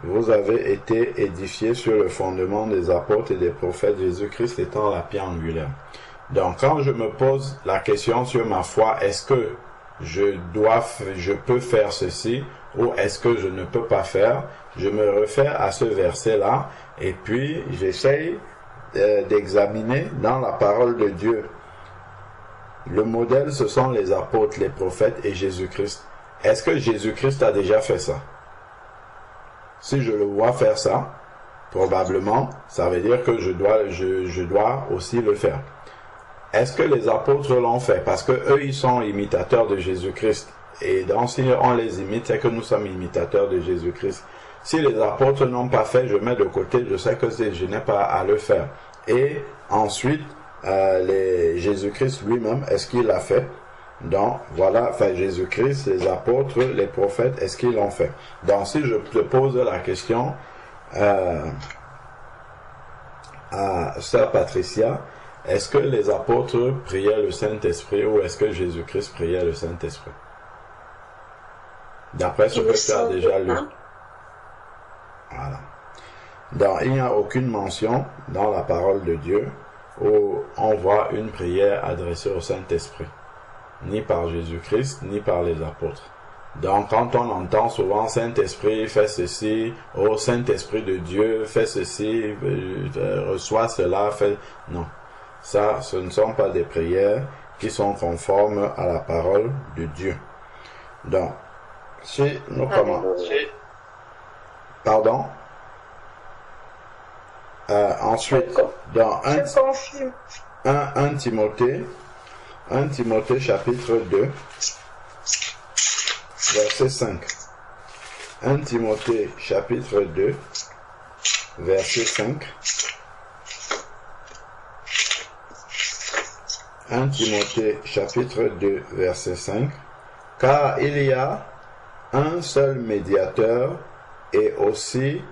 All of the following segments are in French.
vous avez été édifiés sur le fondement des apôtres et des prophètes, Jésus-Christ étant la pierre angulaire. Donc, quand je me pose la question sur ma foi, est-ce que je peux faire ceci ou est-ce que je ne peux pas faire, je me réfère à ce verset-là et puis j'essaye d'examiner dans la parole de Dieu. Le modèle, ce sont les apôtres, les prophètes et Jésus-Christ. Est-ce que Jésus-Christ a déjà fait ça? Si je le vois faire ça, probablement, ça veut dire que je dois aussi le faire. Est-ce que les apôtres l'ont fait? Parce que eux, ils sont imitateurs de Jésus-Christ. Et donc, si on les imite, c'est que nous sommes imitateurs de Jésus-Christ. Si les apôtres n'ont pas fait, je mets de côté, je sais que je n'ai pas à le faire. Et ensuite, Jésus-Christ lui-même, est-ce qu'il l'a fait? Donc, voilà, enfin, Jésus-Christ, les apôtres, les prophètes, est-ce qu'ils l'ont fait? Donc, si je te pose la question à Sœur Patricia, est-ce que les apôtres priaient le Saint-Esprit ou est-ce que Jésus-Christ priait le Saint-Esprit? D'après ce que tu as déjà lu. Voilà. Donc, il n'y a aucune mention dans la parole de Dieu où on voit une prière adressée au Saint-Esprit. Ni par Jésus-Christ, ni par les apôtres. Donc, quand on entend souvent Saint-Esprit fait ceci, oh Saint-Esprit de Dieu fait ceci, reçoit cela, fait... Non. Ça, ce ne sont pas des prières qui sont conformes à la parole de Dieu. Donc, si nous commençons... Pardon? Ensuite, dans 1 Timothée chapitre 2, verset 5. 1 Timothée chapitre 2, verset 5. 1 Timothée chapitre 2, verset 5. Car il y a un seul médiateur et aussi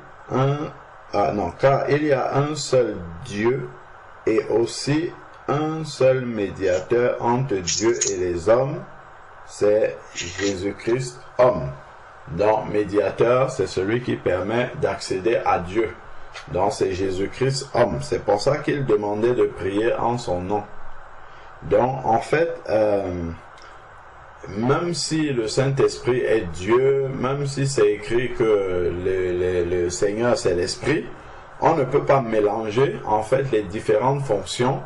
car il y a un seul Dieu et aussi un seul médiateur entre Dieu et les hommes, c'est Jésus-Christ homme. Donc, médiateur, c'est celui qui permet d'accéder à Dieu. Donc, c'est Jésus-Christ homme. C'est pour ça qu'il demandait de prier en son nom. Donc, en fait, même si le Saint-Esprit est Dieu, même si c'est écrit que le Seigneur c'est l'Esprit, on ne peut pas mélanger en fait les différentes fonctions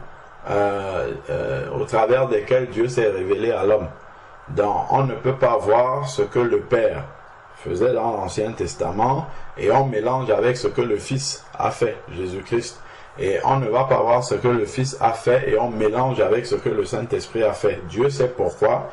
au travers desquelles Dieu s'est révélé à l'homme. Donc on ne peut pas voir ce que le Père faisait dans l'Ancien Testament et on mélange avec ce que le Fils a fait, Jésus-Christ. Et on ne va pas voir ce que le Fils a fait et on mélange avec ce que le Saint-Esprit a fait. Dieu sait pourquoi.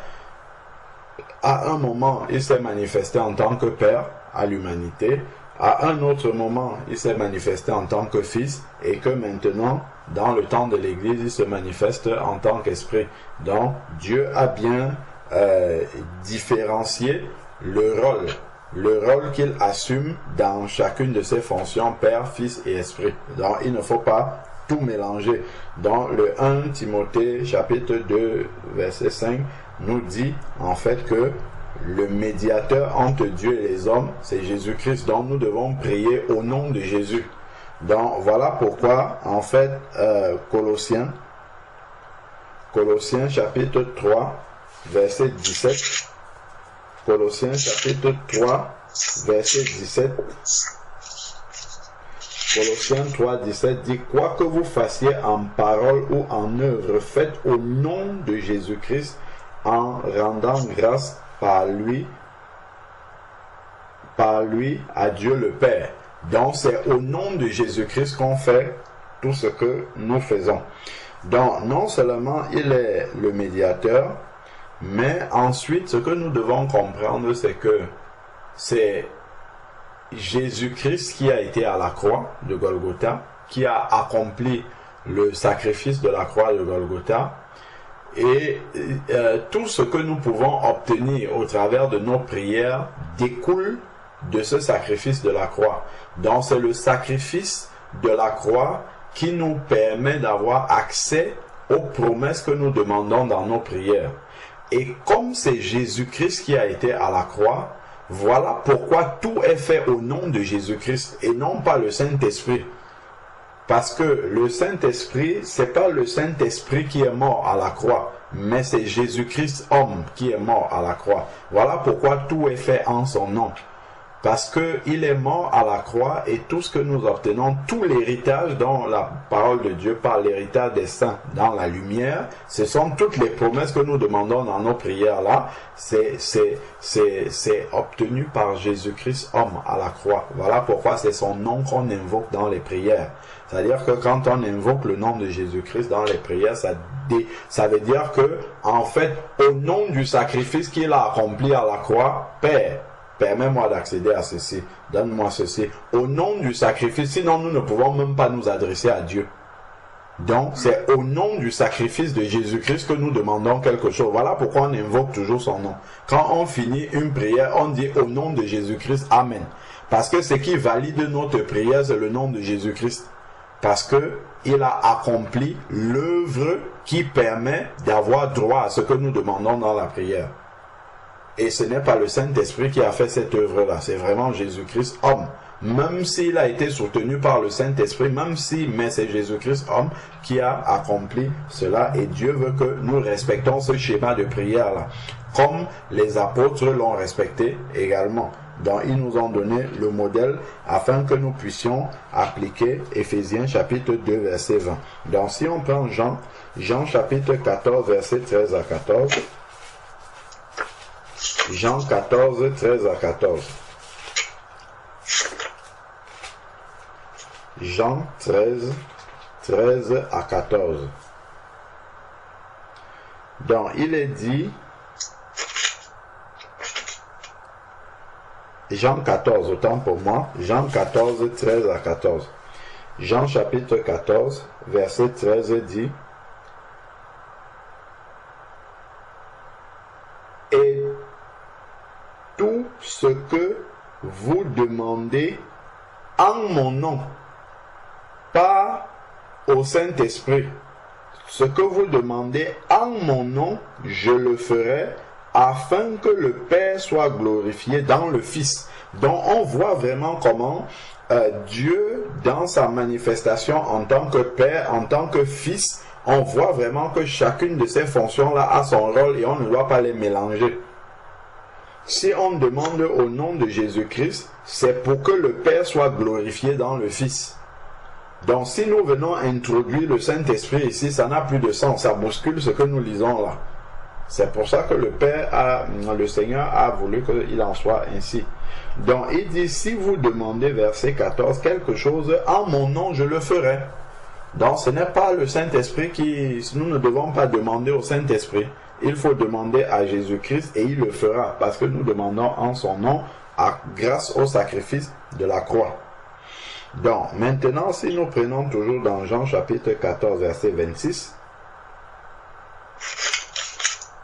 À un moment, il s'est manifesté en tant que Père à l'humanité. À un autre moment, il s'est manifesté en tant que Fils. Et que maintenant, dans le temps de l'Église, il se manifeste en tant qu'Esprit. Donc, Dieu a bien différencié le rôle qu'il assume dans chacune de ses fonctions, Père, Fils et Esprit. Donc, il ne faut pas tout mélanger. Dans le 1 Timothée, chapitre 2, verset 5, nous dit en fait que le médiateur entre Dieu et les hommes, c'est Jésus-Christ. Donc nous devons prier au nom de Jésus. Donc voilà pourquoi en fait Colossiens chapitre 3 verset 17. Colossiens chapitre 3 verset 17. Colossiens 3, 17 dit: quoi que vous fassiez en parole ou en œuvre, faites au nom de Jésus-Christ, en rendant grâce par lui à Dieu le Père. Donc c'est au nom de Jésus-Christ qu'on fait tout ce que nous faisons. Donc non seulement il est le médiateur, mais ensuite ce que nous devons comprendre, c'est que c'est Jésus-Christ qui a été à la croix de Golgotha, qui a accompli le sacrifice de la croix de Golgotha. Et tout ce que nous pouvons obtenir au travers de nos prières découle de ce sacrifice de la croix. Donc c'est le sacrifice de la croix qui nous permet d'avoir accès aux promesses que nous demandons dans nos prières. Et comme c'est Jésus-Christ qui a été à la croix, Voilà pourquoi tout est fait au nom de Jésus-Christ et non pas le Saint-Esprit. Parce que le Saint-Esprit, c'est pas le Saint-Esprit qui est mort à la croix, mais c'est Jésus-Christ homme qui est mort à la croix. Voilà pourquoi tout est fait en son nom. Parce qu'il est mort à la croix et tout ce que nous obtenons, tout l'héritage dont la parole de Dieu parle, l'héritage des saints dans la lumière, ce sont toutes les promesses que nous demandons dans nos prières là, c'est obtenu par Jésus-Christ homme à la croix. Voilà pourquoi c'est son nom qu'on invoque dans les prières. C'est-à-dire que quand on invoque le nom de Jésus-Christ dans les prières, ça veut dire que, en fait, au nom du sacrifice qu'il a accompli à la croix, Père, permets-moi d'accéder à ceci, donne-moi ceci, au nom du sacrifice, sinon nous ne pouvons même pas nous adresser à Dieu. Donc, c'est au nom du sacrifice de Jésus-Christ que nous demandons quelque chose. Voilà pourquoi on invoque toujours son nom. Quand on finit une prière, on dit au nom de Jésus-Christ, Amen. Parce que ce qui valide notre prière, c'est le nom de Jésus-Christ. Parce que il a accompli l'œuvre qui permet d'avoir droit à ce que nous demandons dans la prière. Et ce n'est pas le Saint-Esprit qui a fait cette œuvre-là, c'est vraiment Jésus-Christ homme. Même s'il a été soutenu par le Saint-Esprit, mais c'est Jésus-Christ homme qui a accompli cela. Et Dieu veut que nous respectons ce schéma de prière-là, comme les apôtres l'ont respecté également. Donc ils nous ont donné le modèle afin que nous puissions appliquer Éphésiens chapitre 2 verset 20. Donc si on prend Jean chapitre 14 verset 13 à 14. Jean 14, 13 à 14. Jean 13, 13 à 14. Donc, il est dit, Jean 14, autant pour moi, Jean 14, 13 à 14. Jean chapitre 14, verset 13 dit, et tout ce que vous demandez en mon nom, pas au Saint-Esprit. Ce que vous demandez en mon nom, je le ferai, afin que le Père soit glorifié dans le Fils. Donc on voit vraiment comment Dieu, dans sa manifestation en tant que Père, en tant que Fils, on voit vraiment que chacune de ces fonctions-là a son rôle et on ne doit pas les mélanger. Si on demande au nom de Jésus-Christ, c'est pour que le Père soit glorifié dans le Fils. Donc si nous venons introduire le Saint-Esprit ici, ça n'a plus de sens, ça bouscule ce que nous lisons là. C'est pour ça que le Seigneur a voulu qu'il en soit ainsi. Donc il dit, si vous demandez, verset 14, quelque chose, en mon nom je le ferai. Donc ce n'est pas le Saint-Esprit nous ne devons pas demander au Saint-Esprit. Il faut demander à Jésus-Christ et il le fera parce que nous demandons en son nom grâce au sacrifice de la croix. Donc maintenant, si nous prenons toujours dans Jean chapitre 14 verset 26,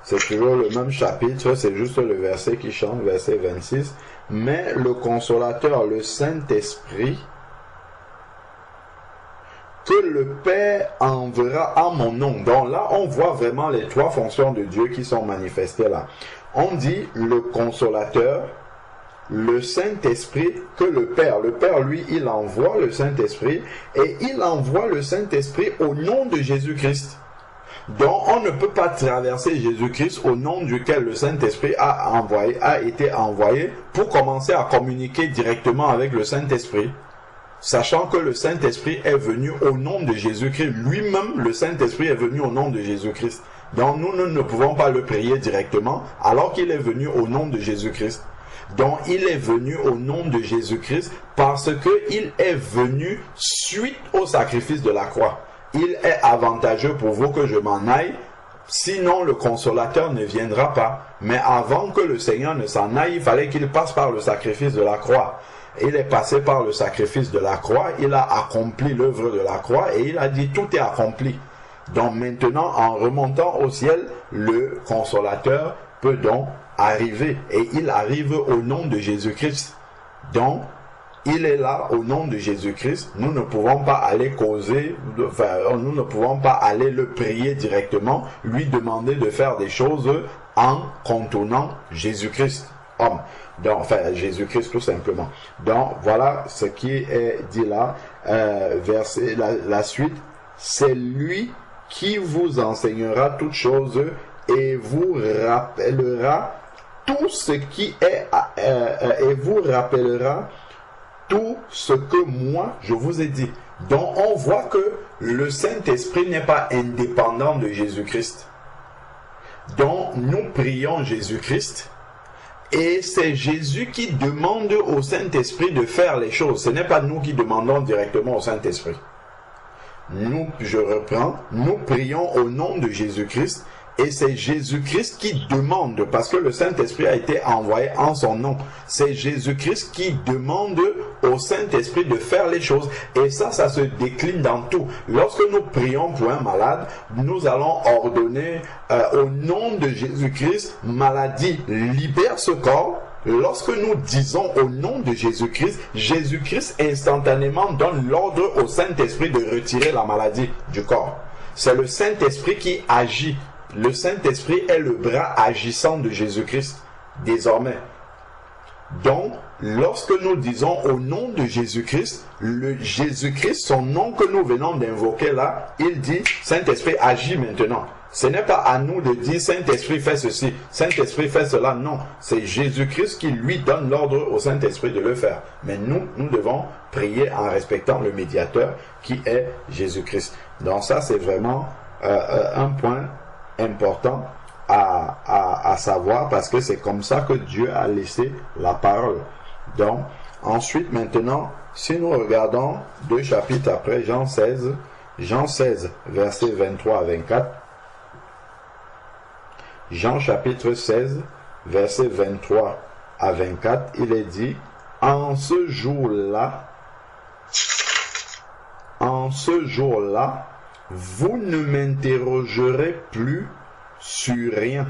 c'est toujours le même chapitre, c'est juste le verset qui change, verset 26, mais le consolateur, le Saint-Esprit, que le Père enverra en mon nom. Donc là, on voit vraiment les trois fonctions de Dieu qui sont manifestées là. On dit le consolateur, le Saint-Esprit, que le Père, lui, il envoie le Saint-Esprit et il envoie le Saint-Esprit au nom de Jésus-Christ. Donc on ne peut pas traverser Jésus-Christ au nom duquel le Saint-Esprit a été envoyé pour commencer à communiquer directement avec le Saint-Esprit. Sachant que le Saint-Esprit est venu au nom de Jésus-Christ. Lui-même, le Saint-Esprit est venu au nom de Jésus-Christ. Donc nous ne pouvons pas le prier directement alors qu'il est venu au nom de Jésus-Christ. Donc il est venu au nom de Jésus-Christ parce qu'il est venu suite au sacrifice de la croix. Il est avantageux pour vous que je m'en aille, sinon le consolateur ne viendra pas. Mais avant que le Seigneur ne s'en aille, il fallait qu'il passe par le sacrifice de la croix. Il est passé par le sacrifice de la croix, il a accompli l'œuvre de la croix et il a dit tout est accompli. Donc maintenant, en remontant au ciel, le consolateur peut donc arriver et il arrive au nom de Jésus-Christ. Donc, il est là au nom de Jésus-Christ. Nous ne pouvons pas aller nous ne pouvons pas aller le prier directement, lui demander de faire des choses en contournant Jésus-Christ. homme. Donc, enfin, Jésus-Christ tout simplement. Donc, voilà ce qui est dit là, verset, la suite. C'est lui qui vous enseignera toutes choses et vous rappellera tout ce qui est, et vous rappellera tout ce que moi je vous ai dit. Donc, on voit que le Saint-Esprit n'est pas indépendant de Jésus-Christ. Donc, nous prions Jésus-Christ. Et c'est Jésus qui demande au Saint-Esprit de faire les choses. Ce n'est pas nous qui demandons directement au Saint-Esprit. Nous, je reprends, nous prions au nom de Jésus-Christ et c'est Jésus-Christ qui demande, parce que le Saint-Esprit a été envoyé en son nom. C'est Jésus-Christ qui demande au Saint-Esprit de faire les choses. Et ça se décline dans tout. Lorsque nous prions pour un malade, nous allons ordonner au nom de Jésus-Christ, maladie, libère ce corps. Lorsque nous disons au nom de Jésus-Christ, Jésus-Christ instantanément donne l'ordre au Saint-Esprit de retirer la maladie du corps. C'est le Saint-Esprit qui agit. Le Saint-Esprit est le bras agissant de Jésus-Christ, désormais. Donc, lorsque nous disons au nom de Jésus-Christ, le Jésus-Christ, son nom que nous venons d'invoquer là, il dit, Saint-Esprit agit maintenant. Ce n'est pas à nous de dire, Saint-Esprit fait ceci, Saint-Esprit fait cela. Non, c'est Jésus-Christ qui lui donne l'ordre au Saint-Esprit de le faire. Mais nous devons prier en respectant le médiateur qui est Jésus-Christ. Donc ça, c'est vraiment un point important à savoir, parce que c'est comme ça que Dieu a laissé la parole. Donc, ensuite, maintenant, si nous regardons 2 chapitres après, Jean 16, versets 23 à 24, Jean chapitre 16, versets 23 à 24, il est dit, en ce jour-là, vous ne m'interrogerez plus sur rien.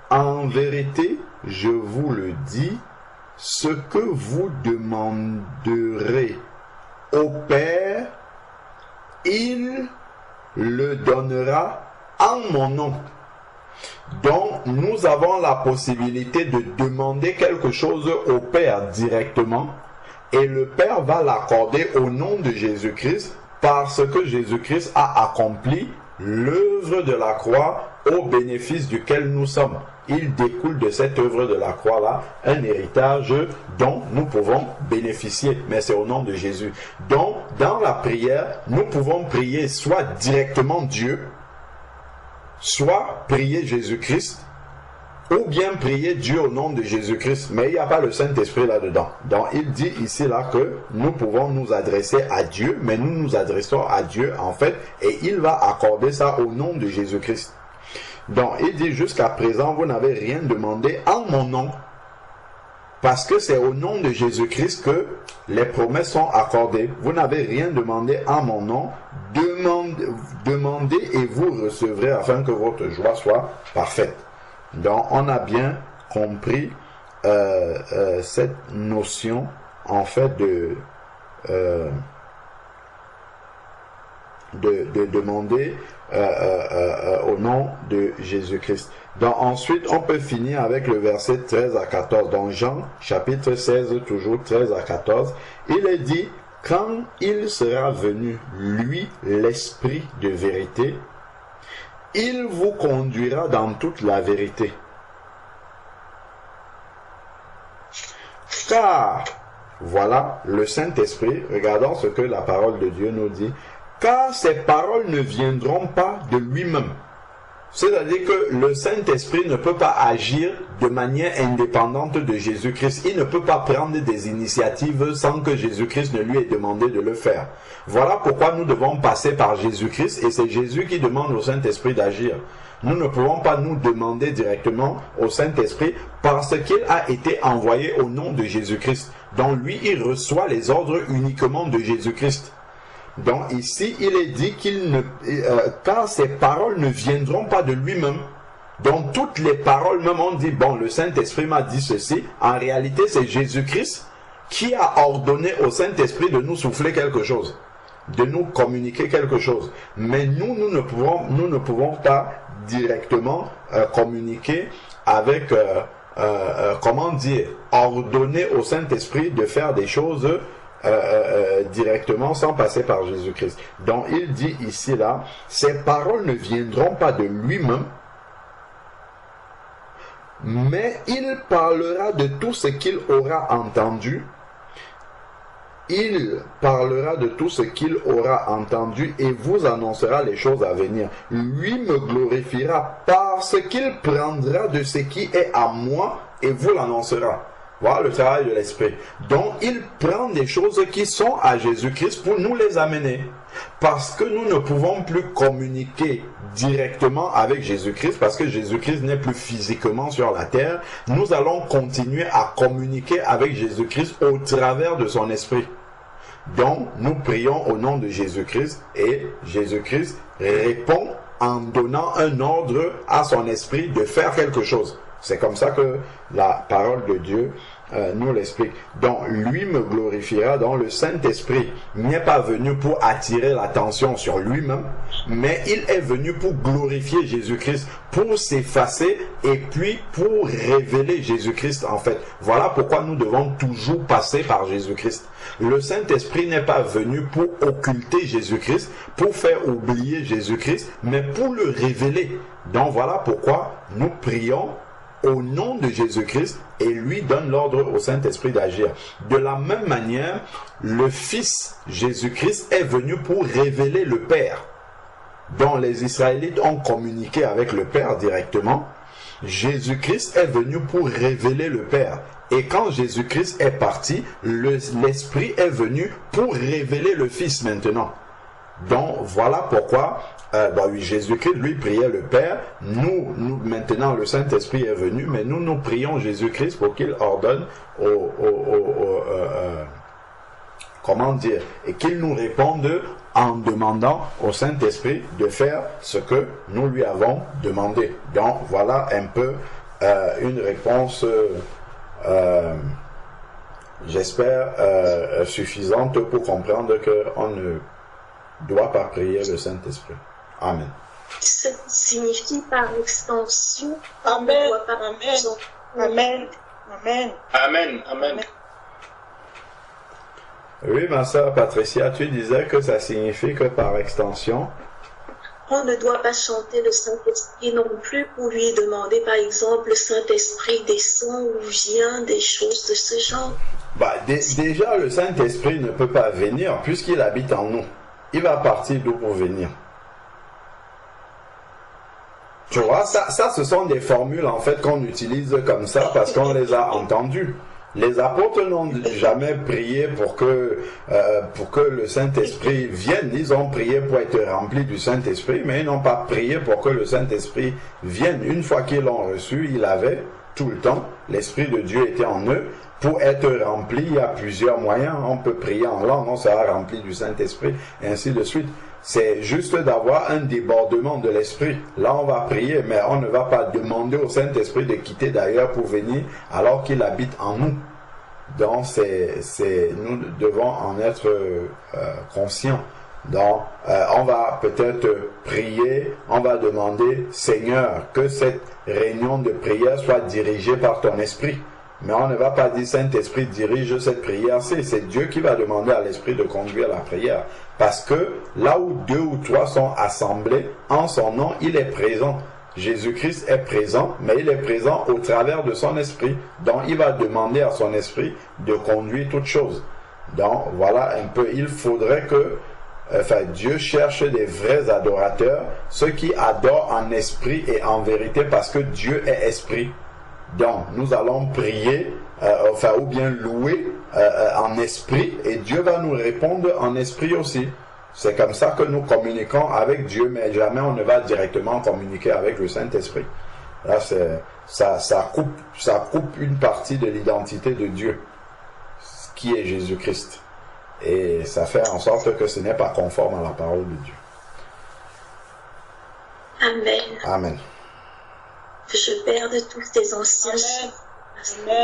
En vérité, je vous le dis, ce que vous demanderez au Père, il le donnera en mon nom. Donc, nous avons la possibilité de demander quelque chose au Père directement, et le Père va l'accorder au nom de Jésus-Christ, parce que Jésus-Christ a accompli l'œuvre de la croix au bénéfice duquel nous sommes. Il découle de cette œuvre de la croix-là un héritage dont nous pouvons bénéficier, mais c'est au nom de Jésus. Donc, dans la prière, nous pouvons prier soit directement Dieu, soit prier Jésus-Christ, ou bien prier Dieu au nom de Jésus-Christ, mais il n'y a pas le Saint-Esprit là-dedans. Donc il dit ici là que nous pouvons nous adresser à Dieu, mais nous nous adressons à Dieu en fait, et il va accorder ça au nom de Jésus-Christ. Donc il dit jusqu'à présent vous n'avez rien demandé en mon nom, parce que c'est au nom de Jésus-Christ que les promesses sont accordées. Vous n'avez rien demandé en mon nom, demandez et vous recevrez afin que votre joie soit parfaite. Donc, on a bien compris cette notion, en fait, de demander au nom de Jésus-Christ. Donc, ensuite, on peut finir avec le verset 13 à 14. Dans Jean, chapitre 16, toujours 13 à 14, il est dit, « Quand il sera venu, lui, l'Esprit de vérité, il vous conduira dans toute la vérité. Car, voilà, le Saint-Esprit, regardons ce que la parole de Dieu nous dit, car ces paroles ne viendront pas de lui-même. C'est-à-dire que le Saint-Esprit ne peut pas agir de manière indépendante de Jésus-Christ. Il ne peut pas prendre des initiatives sans que Jésus-Christ ne lui ait demandé de le faire. Voilà pourquoi nous devons passer par Jésus-Christ, et c'est Jésus qui demande au Saint-Esprit d'agir. Nous ne pouvons pas nous demander directement au Saint-Esprit parce qu'il a été envoyé au nom de Jésus-Christ. Donc lui, il reçoit les ordres uniquement de Jésus-Christ. Donc ici, il est dit car ces paroles ne viendront pas de lui-même. Donc toutes les paroles, même on dit, bon, le Saint-Esprit m'a dit ceci. En réalité, c'est Jésus-Christ qui a ordonné au Saint-Esprit de nous souffler quelque chose, de nous communiquer quelque chose. Mais nous ne pouvons pas directement communiquer avec ordonner au Saint-Esprit de faire des choses directement sans passer par Jésus-Christ. Donc il dit ici là, ces paroles ne viendront pas de lui-même, mais il parlera de tout ce qu'il aura entendu. Il parlera de tout ce qu'il aura entendu et vous annoncera les choses à venir. Lui me glorifiera parce qu'il prendra de ce qui est à moi et vous l'annoncera. Voilà le travail de l'Esprit. Donc, il prend des choses qui sont à Jésus-Christ pour nous les amener. Parce que nous ne pouvons plus communiquer directement avec Jésus-Christ, parce que Jésus-Christ n'est plus physiquement sur la terre, nous allons continuer à communiquer avec Jésus-Christ au travers de son Esprit. Donc, nous prions au nom de Jésus-Christ et Jésus-Christ répond en donnant un ordre à son esprit de faire quelque chose. C'est comme ça que la parole de Dieu nous l'explique. Donc, lui me glorifiera. Donc, le Saint-Esprit n'est pas venu pour attirer l'attention sur lui-même, mais il est venu pour glorifier Jésus-Christ, pour s'effacer et puis pour révéler Jésus-Christ en fait. Voilà pourquoi nous devons toujours passer par Jésus-Christ. Le Saint-Esprit n'est pas venu pour occulter Jésus-Christ, pour faire oublier Jésus-Christ, mais pour le révéler. Donc, voilà pourquoi nous prions au nom de Jésus-Christ et lui donne l'ordre au Saint-Esprit d'agir. De la même manière, le Fils Jésus-Christ est venu pour révéler le Père. dont les Israélites ont communiqué avec le Père directement, Jésus-Christ est venu pour révéler le Père. Et quand Jésus-Christ est parti, l'Esprit est venu pour révéler le Fils maintenant. Donc voilà pourquoi Jésus-Christ, lui, priait le Père. Nous maintenant, le Saint-Esprit est venu, mais nous prions Jésus-Christ pour qu'il ordonne et qu'il nous réponde en demandant au Saint-Esprit de faire ce que nous lui avons demandé. Donc voilà un peu une réponse, j'espère, suffisante pour comprendre qu'on ne doit pas prier le Saint-Esprit. Amen. Ça signifie par extension. Amen. Amen. Amen. Amen. Amen. Oui, ma sœur Patricia, tu disais que ça signifie que par extension, on ne doit pas chanter le Saint-Esprit non plus pour lui demander, par exemple, le Saint-Esprit descend ou vient, des choses de ce genre. Déjà, le Saint-Esprit ne peut pas venir puisqu'il habite en nous. Il va partir d'où pour venir? Tu vois, ça, ce sont des formules en fait qu'on utilise comme ça parce qu'on les a entendues. Les apôtres n'ont jamais prié pour que le Saint-Esprit vienne. Ils ont prié pour être remplis du Saint-Esprit, mais ils n'ont pas prié pour que le Saint-Esprit vienne. Une fois qu'ils l'ont reçu, ils l'avaient tout le temps. L'Esprit de Dieu était en eux. Pour être rempli, il y a plusieurs moyens. On peut prier en langue, on sera rempli du Saint-Esprit, et ainsi de suite. C'est juste d'avoir un débordement de l'Esprit. Là, on va prier, mais on ne va pas demander au Saint-Esprit de quitter d'ailleurs pour venir alors qu'il habite en nous. Donc, nous devons en être conscients. Donc, on va peut-être prier, on va demander, Seigneur, que cette réunion de prière soit dirigée par ton Esprit. Mais on ne va pas dire Saint-Esprit dirige cette prière, c'est Dieu qui va demander à l'Esprit de conduire la prière. Parce que là où 2 ou 3 sont assemblés en son nom, il est présent. Jésus-Christ est présent, mais il est présent au travers de son Esprit. Donc il va demander à son Esprit de conduire toutes choses. Donc voilà un peu, il faudrait que Dieu cherche des vrais adorateurs, ceux qui adorent en esprit et en vérité parce que Dieu est esprit. Donc, nous allons prier, ou bien louer en esprit, et Dieu va nous répondre en esprit aussi. C'est comme ça que nous communiquons avec Dieu, mais jamais on ne va directement communiquer avec le Saint-Esprit. Là, ça coupe une partie de l'identité de Dieu, qui est Jésus-Christ. Et ça fait en sorte que ce n'est pas conforme à la parole de Dieu. Amen. Amen. Je perds de tous tes anciens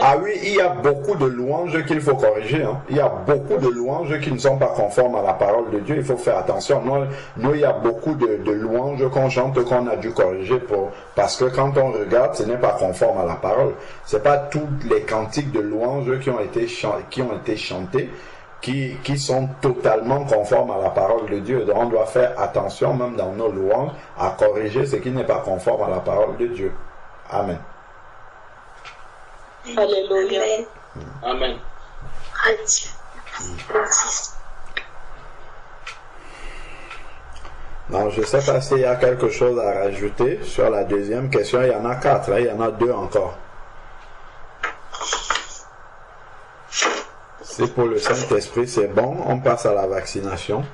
Ah oui, il y a beaucoup de louanges qu'il faut corriger. Hein. Il y a beaucoup de louanges qui ne sont pas conformes à la parole de Dieu. Il faut faire attention. Nous il y a beaucoup de louanges qu'on chante qu'on a dû corriger parce que quand on regarde, ce n'est pas conforme à la parole. Ce n'est pas tous les cantiques de louanges qui ont été chantés qui sont totalement conformes à la parole de Dieu. Donc on doit faire attention, même dans nos louanges, à corriger ce qui n'est pas conforme à la parole de Dieu. Amen. Alléluia. Amen. Non, je ne sais pas s'il y a quelque chose à rajouter sur la deuxième question. Il y en a 4, hein? Il y en a 2 encore. Si pour le Saint-Esprit c'est bon, on passe à la vaccination.